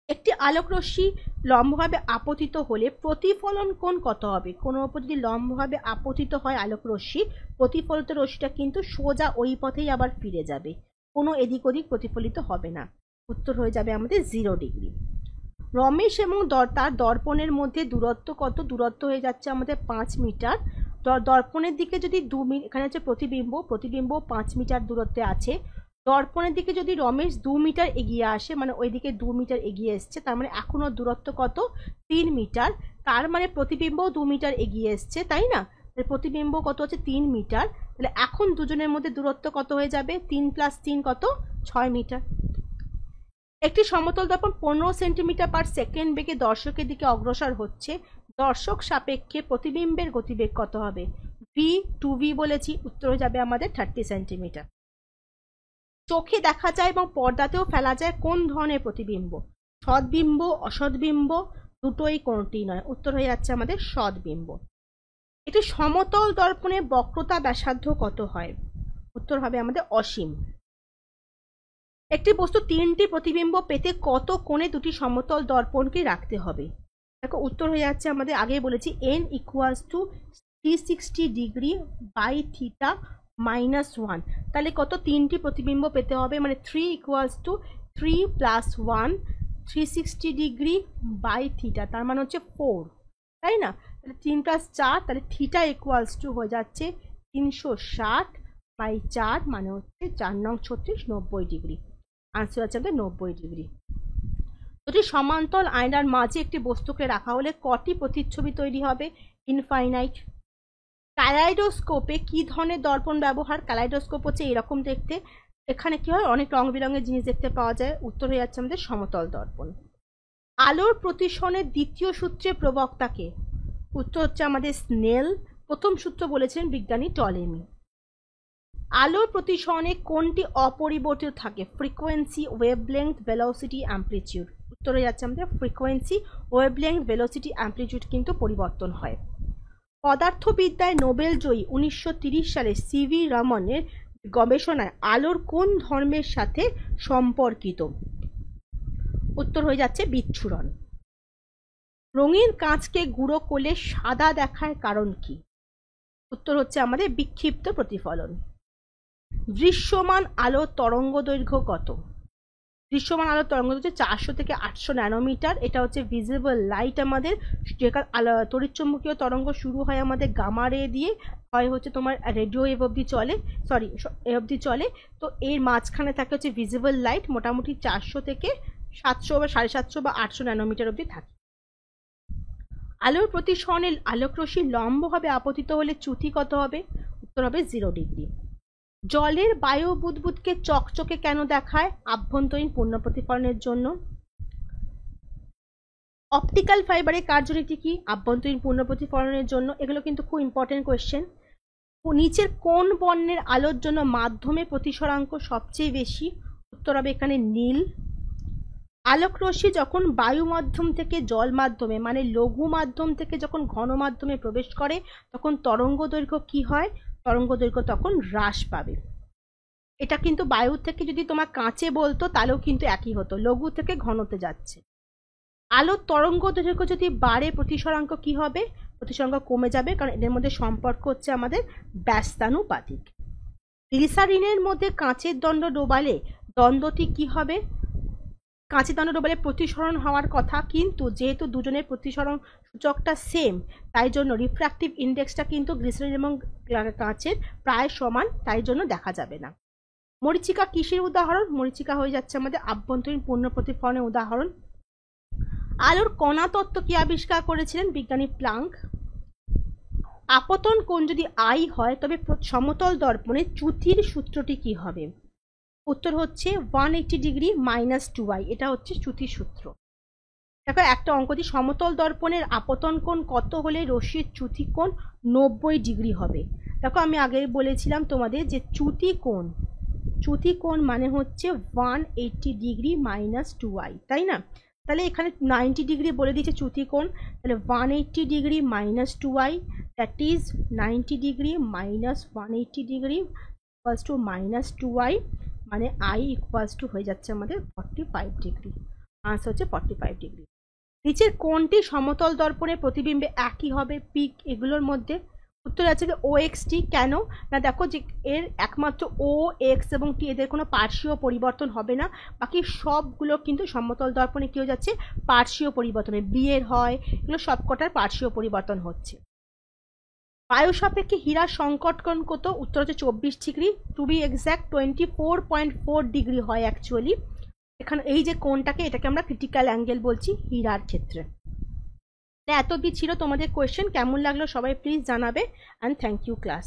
একটি আলোকরশ্মি লম্বভাবে আপতিত হলে প্রতিফলন কোণ কত হবে? কোনো ওপর যদি লম্বভাবে আপতিত হয় আলোকরশ্মি, প্রতিফলিত রশ্মিটা কিন্তু সোজা ওই পথেই আবার ফিরে যাবে, কোনো এদিক ওদিক প্রতিফলিত হবে না। উত্তর হয়ে যাবে আমাদের 0 ডিগ্রি। রমেশ এবং তার দর্পণের মধ্যে দূরত্ব কত? দূরত্ব হয়ে যাচ্ছে আমাদের 5 মিটার। দর্পণের দিকে যদি 2 মিটার, এখানে হচ্ছে প্রতিবিম্ব 5 মিটার দূরত্বে আছে। দর্পণের দিকে যদি রমেশ 2 মিটার এগিয়ে আসে, মানে ওইদিকে 2 মিটার এগিয়ে এসছে, তার মানে এখনো দূরত্ব কত? 3 মিটার। তার মানে প্রতিবিম্ব 2 মিটার এগিয়ে এসছে, তাই না? প্রতিবিম্ব কত হচ্ছে? 3 মিটার। তাহলে এখন দুজনের মধ্যে দূরত্ব কত হয়ে যাবে? 3 + 3 কত? 6 মিটার। একটি সমতল দর্পণ 15 সেন্টিমিটার পার সেকেন্ড বেগে দর্শকের দিকে অগ্রসর হচ্ছে। দর্শক সাপেক্ষে প্রতিবিম্বের গতিবেগ কত হবে? v/2v বলেছি, উত্তর হয়ে যাবে আমাদের 30 সেন্টিমিটার। চোখে দেখা যায় এবং পর্দাতেও ফেলা যায় কোন ধরনের প্রতিবিম্ব? সদ্বিম্ব, অসদ্বিম্ব, দুটোই, কোনটি নয়। উত্তর হয়ে যাচ্ছে আমাদের সদ্বিম্ব। একটি সমতল দর্পণে বক্রতা ব্যাসার্ধ কত হয়? উত্তর হবে আমাদের অসীম। একটি বস্তু 3টি প্রতিবিম্ব পেতে কত কোণে দুটি সমতল দর্পণকে রাখতে হবে? দেখো উত্তর হয়ে যাচ্ছে আমাদের, আগেই বলেছি, n = 360 ডিগ্রি বাই থিটা -1। তাহলে কত? 3টি প্রতিবিম্ব পেতে হবে, মানে 3 = 3 + 1, 360 ডিগ্রি বাই থিটা, তার মানে হচ্ছে 4, তাই না? তাহলে 3 + 4, তাহলে থিটা = হয়ে যাচ্ছে 360 বাই 4, মানে হচ্ছে 4 নং 36, 90 ডিগ্রি। আনসার আছে আমাদের 90 ডিগ্রি। যদি সমান্তরাল আয়নার মাঝে একটি বস্তুকে রাখা হলে কটি প্রতিচ্ছবি তৈরি হবে? ইনফাইনাইট। ক্যালাইডোস্কোপে কি ধরনের দর্পণ ব্যবহার? ক্যালাইডোস্কোপ হচ্ছে এরকম দেখতে, এখানে কি হয়? অনেক রং বেরঙের জিনিস দেখতে পাওয়া যায়। উত্তর হয়ে যাচ্ছে আমাদের সমতল দর্পণ। আলোর প্রতিসরণের দ্বিতীয় সূত্রের প্রবক্তাকে? উত্তর হচ্ছে আমাদের স্নেল। প্রথম সূত্র বলেছিলেন বিজ্ঞানী টলেমি। আলোর প্রতিসরণে কোনটি অপরিবর্তিত থাকে? Frequency, wavelength, velocity, amplitude. উত্তর হয়ে যাচ্ছে আমাদের ফ্রিকোয়েন্সি, ওয়েভলেংথ, ভেলোসিটি, অ্যামপ্লিটিউড কিন্তু পরিবর্তন হয়। পদার্থবিদ্যায় নোবেল জয়ী 1930 সালে সিভি রমনের গবেষণায় আলোর কোন ধর্মের সাথে সম্পর্কিত? উত্তর হয়ে যাচ্ছে বিচ্ছুরণ। রঙিন কাঁচকে গুঁড়ো করলে সাদা দেখার কারণ কি? উত্তর হচ্ছে আমাদের বিক্ষিপ্ত প্রতিফলন। দৃশ্যমান আলোর তরঙ্গ দৈর্ঘ্য কত? দৃশ্যমান আলোর তরঙ্গ হচ্ছে 400 থেকে 800 ন্যানোমিটার। এটা হচ্ছে ভিজিবল লাইট আমাদের, যেখানে তড়িৎচুম্বকীয় তরঙ্গ শুরু হয় আমাদের গামা রে দিয়ে, হয় হচ্ছে তোমার রেডিও ওয়েভ অবধি চলে, সরি এ অবধি চলে। তো এর মাঝখানে থাকে হচ্ছে ভিজিবল লাইট, মোটামুটি 400 থেকে 700 বা 750 বা 800 ন্যানোমিটার অবধি থাকে। আলোর প্রতিসরণে আলোকরশ্মি লম্বভাবে আপতিত হলে চ্যুতি কত হবে? উত্তর হবে 0 ডিগ্রি। জলের বায়ু বুদবুদকে চকচকে কেন দেখায়? আভ্যন্তরীণ পূর্ণ প্রতিফলনের জন্য। অপটিক্যাল ফাইবারের কার্যনীতি কি? আভ্যন্তরীণ পূর্ণ প্রতিফলনের জন্য। এগুলো কিন্তু খুব ইম্পর্টেন্ট কোয়েশ্চেন। নিচের কোন বর্ণের আলোর জন্য মাধ্যমে প্রতিসরাঙ্ক সবচেয়ে বেশি? উত্তর হবে এখানে নীল। আলোকরশ্মি যখন বায়ু মাধ্যম থেকে জল মাধ্যমে, মানে লঘু মাধ্যম থেকে যখন ঘন মাধ্যমে প্রবেশ করে, তখন তরঙ্গ দৈর্ঘ্য কি হয়? তরঙ্গ দৈর্ঘ্য তখন হ্রাস পাবে। এটা কিন্তু বায়ু থেকে যদি তোমার কাঁচে বলতো তাহলেও কিন্তু একই হতো, লঘু থেকে ঘনতে যাচ্ছে। আলোর তরঙ্গ দৈর্ঘ্য যদি বাড়ে, প্রতিসরাঙ্ক কি হবে? প্রতিসরাঙ্ক কমে যাবে, কারণ এদের মধ্যে সম্পর্ক হচ্ছে আমাদের ব্যস্তানুপাতিক। গ্লিসারিনের মধ্যে কাঁচের দণ্ড ডোবালে দ্বন্দ্বটি কি হবে? কাঁচের দণ্ড ডোবালে প্রতিসরণ হওয়ার কথা, কিন্তু যেহেতু দুজনের প্রতিসরণ সূচকটা সেম, তাই জন্য রিফ্র্যাক্টিভ ইন্ডেক্সটা কিন্তু গ্লিসারিন এবং কাঁচের প্রায় সমান, তাই জন্য দেখা যাবে না। মরীচিকা কিসের উদাহরণ? মরীচিকা হয়ে যাচ্ছে আমাদের আভ্যন্তরীণ পূর্ণ প্রতিফলনের উদাহরণ। আলোর কণা তত্ত্ব কি আবিষ্কার করেছিলেন? বিজ্ঞানী প্লাঙ্ক। আপতন কোণ যদি আই হয় তবে সমতল দর্পণে চ্যুতির সূত্রটি কি হবে? উত্তর হচ্ছে 180 ডিগ্রি -2i, এটা হচ্ছে চ্যুতির সূত্র। দেখো একটা অঙ্ক দিয়ে, সমতল দর্পণের আপতন কোণ কত হলে রশ্মির চ্যুতি কোণ 90 ডিগ্রি হবে? দেখো আমি আগেই বলেছিলাম তোমাদের যে চ্যুতি কোণ মানে হচ্ছে 180 ডিগ্রি মাইনাস 2i, তাই না? তাহলে এখানে 90 ডিগ্রি বলে দিয়েছে চ্যুতি কোণ, তাহলে 180 degree minus 2i, that is 90 degree minus 180 degree equals to minus 2i, মানে i ইকুয়ালস টু হয়ে যাচ্ছে আমাদের 45 ডিগ্রি। আনসার হচ্ছে 45 ডিগ্রি। নিচের কোণটি সমতল দর্পণের প্রতিবিম্বে একই হবে পিক এগুলোর মধ্যে? উত্তর আছে যে OXT। কেন না, দেখো যে এর একমাত্র ও, এক্স এবং টি এদের কোনো পার্শ্বীয় পরিবর্তন হবে না, বাকি সবগুলো কিন্তু সমতল দর্পণে কি হয়ে যাচ্ছে, পার্শ্বীয় পরিবর্তনে, বিয়ের হয়, এগুলো সবকটার পার্শ্বীয় পরিবর্তন হচ্ছে। বায়ু সাপেক্ষে হীরার সংকট কোণ কত? উত্তর হচ্ছে 24 degree, to be exact 24.4 degree হয় অ্যাকচুয়ালি। এখানে এই যে কোণটাকে, এটাকে আমরা ক্রিটিক্যাল অ্যাঙ্গেল বলছি হীরার ক্ষেত্রে। এত অবধি ছিল তোমাদের কোয়েশ্চেন। কেমন লাগলো সবাই প্লিজ জানাবে, অ্যান্ড থ্যাংক ইউ ক্লাস।